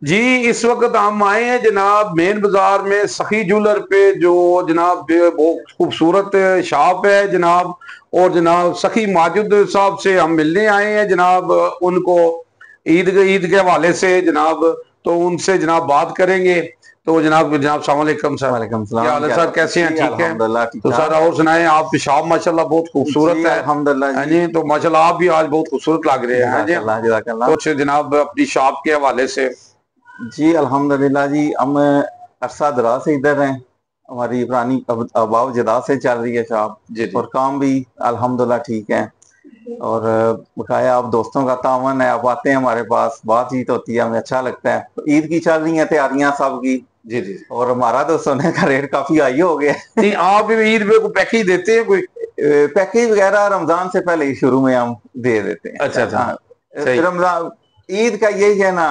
जी इस वक्त हम आए हैं जनाब मेन बाजार में सखी ज्वेलर पे, जो जनाब बहुत खूबसूरत शॉप है जनाब। और जनाब सखी माजिद साहब से हम मिलने आए हैं जनाब, उनको ईद के हवाले से जनाब। तो उनसे जनाब बात करेंगे। तो जनाब जनाब सलाम अलैकुम सर। वालेकुम क्या सलाम। हाल है क्या सर, कैसे हैं, जी ठीक है? अल्हम्दुलिल्लाह ठीक तो सर ठाक। और सुनाएं, आप शॉप माशाल्लाह बहुत खूबसूरत जी है। अल्हम्दुलिल्लाह हाँ जी। जी, तो माशाल्लाह आप भी आज बहुत खूबसूरत लग रहे हैं। हाँ जी, जज़ाकल्लाह जज़ाकल्लाह। कुछ जनाब अपनी शॉप के हवाले से। जी अल्हम्दुलिल्लाह जी, हम अरसा दराज से इधर हैं। हमारी पुरानी अबाव जदा से चल रही है शॉप। जी जी। और काम भी अल्हम्दुलिल्लाह ठीक है। और बकाया आप दोस्तों का तावन है, आप आते हैं हमारे पास, बातचीत होती है, हमें अच्छा लगता है। तो ईद की चल रही है तैयारियां सबकी। जी जी। और हमारा तो सोने का रेट काफी हाई हो गया है। नहीं, आप भी ईद पे कोई पैकेज देते हैं कोई? पैकेज वगैरह रमजान से पहले ही शुरू में हम दे देते अच्छा हैं। अच्छा। हाँ, सही। रमजान ईद का यही है ना।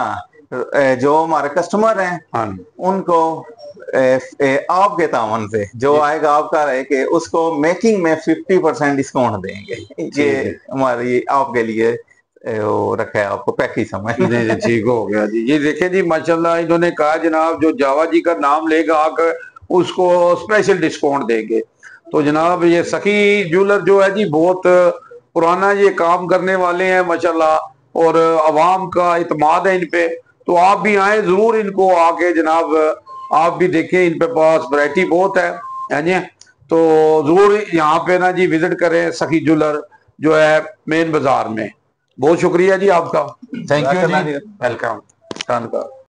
जो हमारे कस्टमर हैं हाँ उनको आपके तावन से जो जी। आएगा आपका रहे कि उसको मेकिंग में 50% डिस्काउंट देंगे। ये ठीक है। हमारी आपके लिए वो रखा है, आपको पैकेज समझ नहीं नहीं, ठीक हो गया जी। ये देखिए जी माशाल्लाह, इन्होंने कहा जनाब जो जावा जी का नाम लेगा आकर उसको स्पेशल डिस्काउंट देंगे। तो जनाब ये सखी ज्वेलर जो है जी बहुत पुराना ये काम करने वाले हैं माशाल्लाह। और अवाम का इतमाद है इन पे। तो आप भी आए जरूर इनको आके जनाब, आप भी देखें, इन पे पास वैरायटी बहुत है जी। तो जरूर यहाँ पे ना जी विजिट करें सखी ज्वेलर जो है मेन बाजार में। बहुत शुक्रिया जी आपका। थैंक यू जी। जज़ाकल्लाह। वेलकम। धन्यवाद।